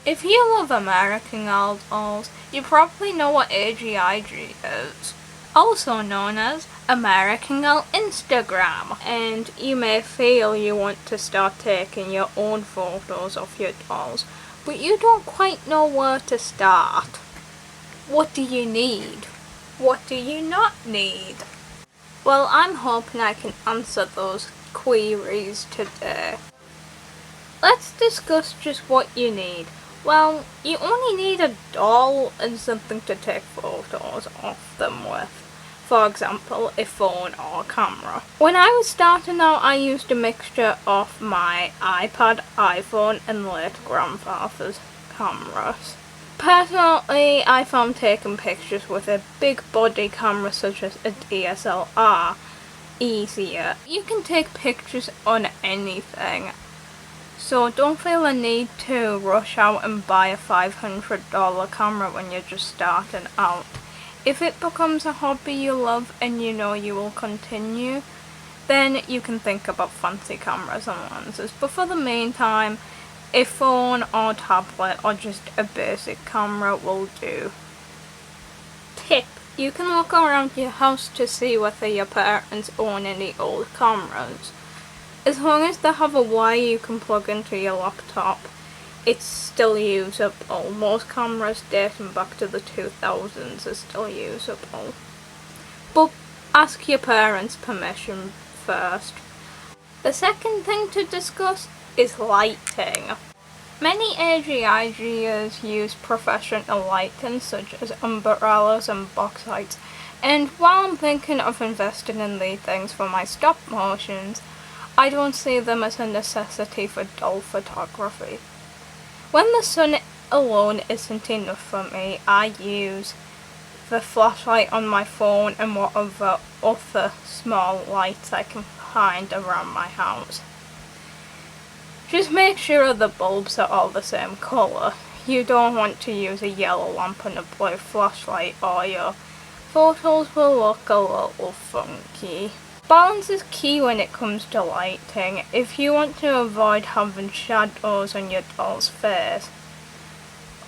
If you love American Idols, you probably know what AGIG is, also known as American Idol Instagram, and you may feel you want to start taking your own photos of your dolls, but you don't quite know where to start. What do you need? What do you not need? Well, I'm hoping I can answer those queries today. Let's discuss just what you need. Well, you only need a doll and something to take photos of them with. For example, a phone or a camera. When I was starting out, I used a mixture of my iPad, iPhone, and late grandfather's cameras. Personally, I found taking pictures with a big body camera such as a DSLR easier. You can take pictures on anything, so don't feel a need to rush out and buy a $500 camera when you're just starting out. If it becomes a hobby you love and you know you will continue, then you can think about fancy cameras and lenses. But for the meantime, a phone or tablet or just a basic camera will do. Tip: you can look around your house to see whether your parents own any old cameras. As long as they have a wire you can plug into your laptop, it's still usable. Most cameras dating back to the 2000s are still usable. But ask your parents' permission first. The second thing to discuss is lighting. Many AGIGers use professional lighting such as umbrellas and box lights, and while I'm thinking of investing in these things for my stop motions, I don't see them as a necessity for doll photography. When the sun alone isn't enough for me, I use the flashlight on my phone and whatever other small lights I can find around my house. Just make sure the bulbs are all the same colour. You don't want to use a yellow lamp and a blue flashlight or your photos will look a little funky. Balance is key when it comes to lighting. If you want to avoid having shadows on your doll's face,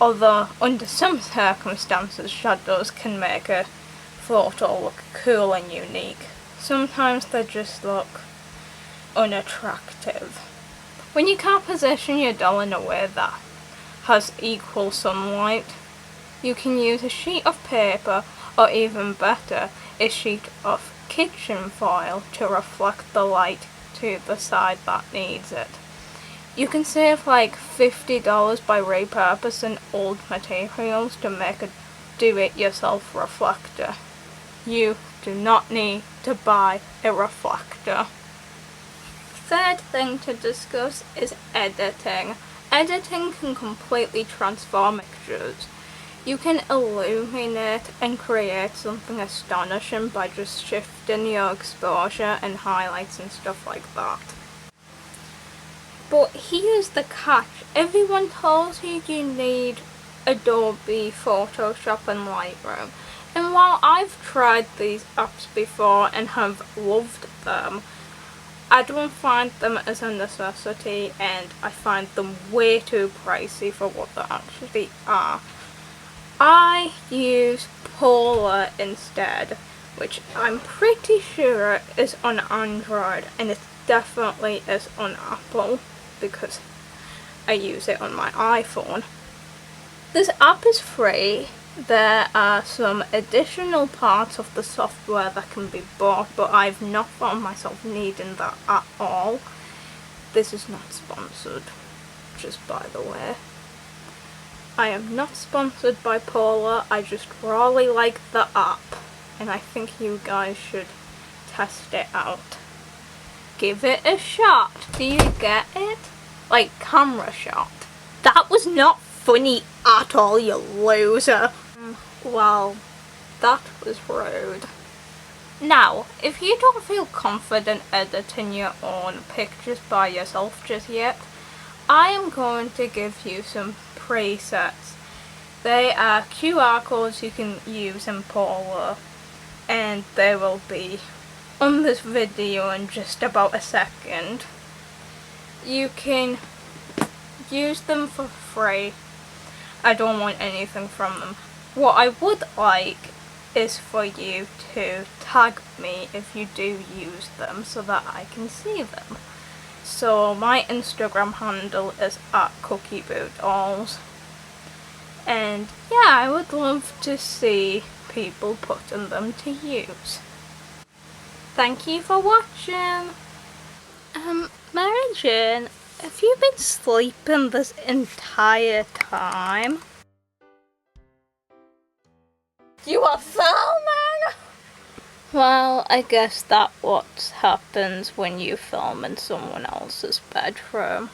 although under some circumstances shadows can make a photo look cool and unique, sometimes they just look unattractive. When you can't position your doll in a way that has equal sunlight, you can use a sheet of paper or even better, a sheet of kitchen foil to reflect the light to the side that needs it. You can save like $50 by repurposing old materials to make a do-it-yourself reflector. You do not need to buy a reflector. Third thing to discuss is editing. Editing can completely transform pictures. You can illuminate and create something astonishing by just shifting your exposure and highlights and stuff like that. But here's the catch. Everyone tells you you need Adobe Photoshop and Lightroom. And while I've tried these apps before and have loved them, I don't find them as a necessity and I find them way too pricey for what they actually are. I use Polar instead, which I'm pretty sure is on Android, and it definitely is on Apple because I use it on my iPhone. This app is free. There are some additional parts of the software that can be bought, but I've not found myself needing that at all. This is not sponsored, just by the way. I am not sponsored by Polar, I just really like the app, and I think you guys should test it out. Give it a shot. Do you get it? Like camera shot. That was not funny at all, you loser. Well, that was rude. Now, if you don't feel confident editing your own pictures by yourself just yet, I am going to give you some presets. They are QR codes you can use in Polar, and they will be on this video in just about a second. You can use them for free I don't want anything from them. What I would like is for you to tag me if you do use them so that I can see them. So my Instagram handle is @CookieBootDolls. And yeah, I would love to see people putting them to use. Thank you for watching. Mary Jane, have you been sleeping this entire time? You are filming? Well, I guess that's what happens when you film in someone else's bedroom.